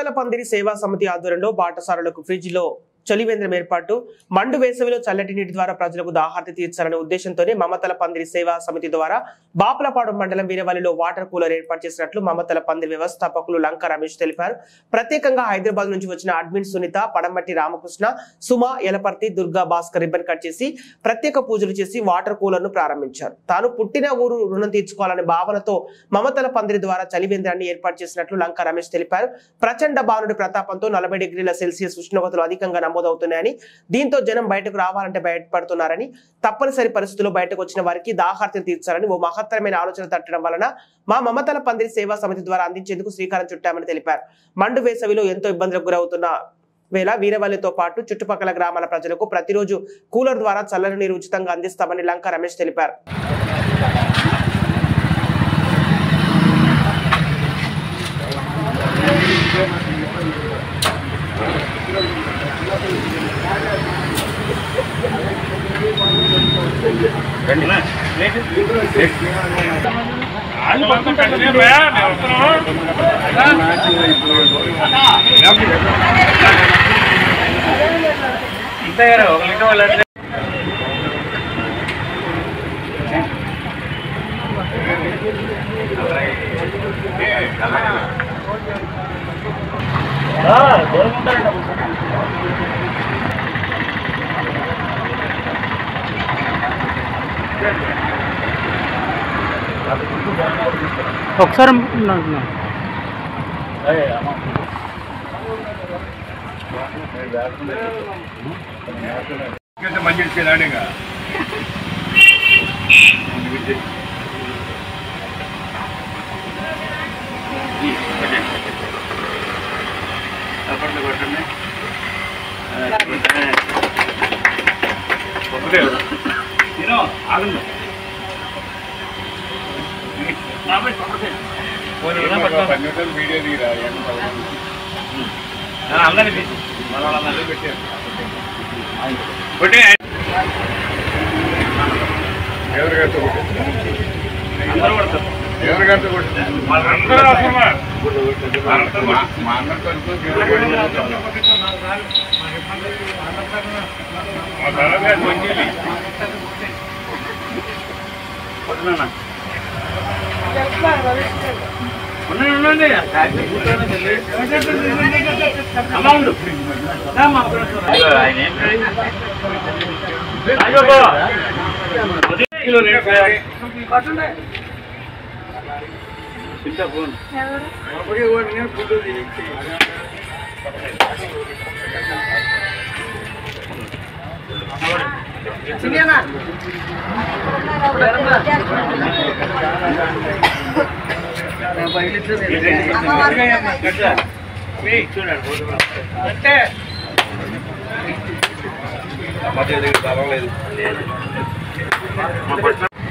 మమతల పందిరి సేవా సమితి ఆధ్వర్యంలో బాటసారులకు ఫ్రిడ్జ్ లో చలివేంద్రం ఏర్పాటు మండు వేసవిలో చల్లటి నీటి ద్వారా ప్రజలకు దాహార్తి తీర్చాలనే ఉద్దేశంతోనే మమతల పందిరి సేవా సమితి ద్వారా బాపులపాడు మండలం వీరవల్లిలో వాటర్ కూలర్ ఏర్పాటు చేసినట్లు మమతల పందిరి వ్యవస్థాపకులు లంక రమేష్ తెలిపారు. ప్రత్యేకంగా హైదరాబాద్ నుంచి వచ్చిన అడ్మిన్ సునీత, పడమట్టి రామకృష్ణ, సుమా, ఎలపర్తి, దుర్గా భాస్కర్ రిబ్బన్ కట్ చేసి ప్రత్యేక పూజలు చేసి వాటర్ కూలర్ ను ప్రారంభించారు. తాను పుట్టిన ఊరు రుణం తీర్చుకోవాలనే భావనతో మమతల పందిరి ద్వారా చలివేంద్రాన్ని ఏర్పాటు చేసినట్లు లంక రమేష్ తెలిపారు. ప్రచండ బాణుడి ప్రతాపంతో 40 డిగ్రీల సెల్సియస్ ఉష్ణోగ్రతలు అధికంగా నమోదవుతున్నాయని, దీంతో జనం బయటకు రావాలంటే భయపడుతున్నారని, తప్పనిసరి పరిస్థితుల్లో బయటకు వచ్చిన వారికి దాహార్తిని తీర్చాలని ఓ మహత్తరమైన ఆలోచన తట్టడం వలన మా మమతల పందిరి సేవా సమితి ద్వారా అందించేందుకు శ్రీకారం చుట్టామని తెలిపారు. మండు వేసవిలో ఎంతో ఇబ్బందులకు గురవుతున్న వేళ వీరవల్లితో పాటు చుట్టుపక్కల గ్రామాల ప్రజలకు ప్రతిరోజు కూలర్ ద్వారా చల్లని నీరు ఉచితంగా అందిస్తామని లంక రమేష్ తెలిపారు. ఒకసారి మంచి రాడేగా వీడియో తీరా అందరినీ పెట్టారు. ఎవరిగారితో ఎవరిగారితో మా అందరితో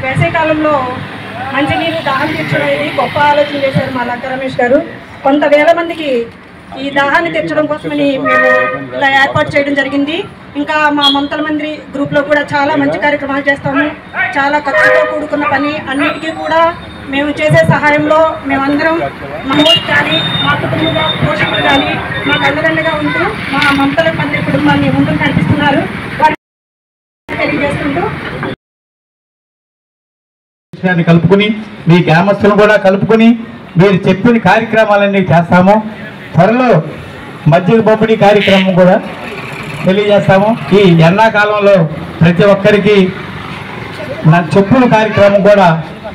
వేసవికాలంలో మంచినీరు దాహం తీర్చడం ఇది గొప్ప ఆలోచన చేశారు మా లంక రమేష్ గారు. కొంత వేల మందికి ఈ దాహాన్ని తీర్చడం కోసమని మేము ఇలా ఏర్పాటు చేయడం జరిగింది. ఇంకా మా మమతల మందిరి గ్రూప్లో కూడా చాలా మంచి కార్యక్రమాలు చేస్తాము. చాలా ఖర్చుతో కూడుకున్న పని అన్నిటికీ కూడా మేము చేసే సహాయంలో మేమందరం మా ఊరు కానీ మా కుటుంబ పోషకులు కానీ మాకు అండదండగా ఉంటూ మా మమతల మందిరి కుటుంబాన్ని ముందుకు నడిపిస్తున్నారు. తెలియజేస్తుంటూ కలుపుకుని మీ గ్రామస్తులను కూడా కలుపుకుని మీరు చెప్పిన కార్యక్రమాలన్నీ చేస్తాము. త్వరలో మజ్జిగ పంపిణీ కార్యక్రమం కూడా తెలియజేస్తాము. ఈ ఎండాకాలంలో ప్రతి ఒక్కరికి నా చెప్పుల కార్యక్రమం కూడా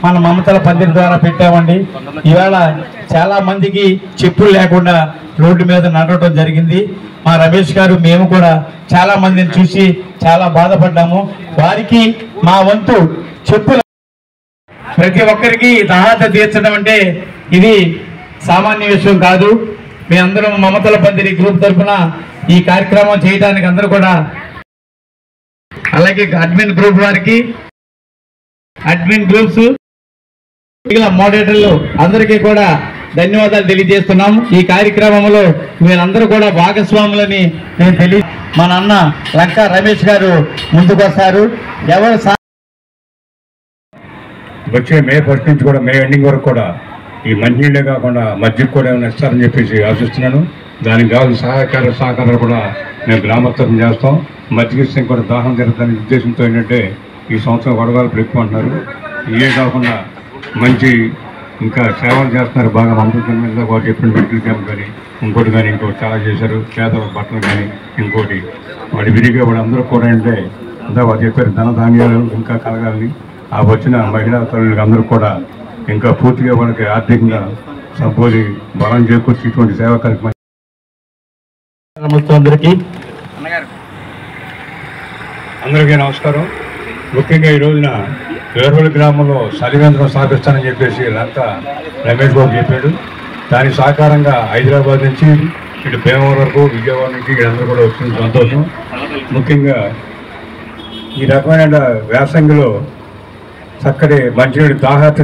మన మమతల పందిరి ద్వారా పెట్టామండి. ఈవేళ చాలా మందికి చెప్పులు లేకుండా రోడ్డు మీద నడవడం జరిగింది. మా రమేష్ గారు మేము కూడా చాలా మందిని చూసి చాలా బాధపడ్డాము. వారికి మా వంతు చెప్పులు ప్రతి ఒక్కరికి దాహత తీర్చడం అంటే ఇది సామాన్య విషయం కాదు. మీ అందరం మమతల పందిరి గ్రూప్ తరఫున ఈ కార్యక్రమం చేయడానికి అందరూ కూడా, అలాగే అడ్మిన్ గ్రూప్ వారికి, అడ్మిన్ గ్రూప్స్ మోడరేటర్లు అందరికీ కూడా ధన్యవాదాలు తెలియజేస్తున్నాము. ఈ కార్యక్రమంలో మీరందరూ కూడా భాగస్వాములని నేను మన అన్న లంకా రమేష్ గారు ముందుకు వస్తారు. ఎవరు వచ్చే మే 1 నుంచి కూడా మే ఎండింగ్ వరకు కూడా ఈ మంచినీళ్ళే కాకుండా మజ్జిగ కూడా ఏమైనా ఇస్తారని చెప్పేసి ఆశిస్తున్నాను. దానికి కావాల్సిన సహకారాలు కూడా మేము గ్రామస్తులం చేస్తాం. మజ్జిగ కూడా దాహం జరుగుతుందనే ఉద్దేశంతో ఏంటంటే ఈ సంవత్సరం వడగాలు ఎక్కువ అంటున్నారు. ఇవే కాకుండా మంచి ఇంకా సేవలు చేస్తున్నారు బాగా. అమృతం మీద వాటి ఎప్పుడు మెడికల్ క్యాంప్ కానీ ఇంకోటి కానీ ఇంకోటి చాలా చేశారు. పేదల బట్టలు కానీ ఇంకోటి వాటి విరిగా వాడు అందరూ కూడా అంటే అంతా వాటి చెప్పారు ధనధాన్యాలు ఇంకా కలగాలని. ఆ వచ్చిన మహిళా తల్లులకు అందరూ కూడా ఇంకా పూర్తిగా వాళ్ళకి ఆర్థికంగా సంపూర్తి బలం చేకూర్చి ఇటువంటి సేవా కార్యక్రమం. అందరికీ నమస్కారం. ముఖ్యంగా ఈ రోజున వేర్వల్ గ్రామంలో చలివేంద్రం స్థాపిస్తానని చెప్పేసి లంకా రమేష్ బాబు చెప్పాడు. దానికి సహకారంగా హైదరాబాద్ నుంచి ఇటు భీమవరం వరకు విజయవాడ నుంచి వీళ్ళందరూ కూడా వచ్చిన సంతోషం. ముఖ్యంగా ఈ రకమైన వేసంగిలో చక్కటి మంచినీటి దాహార్త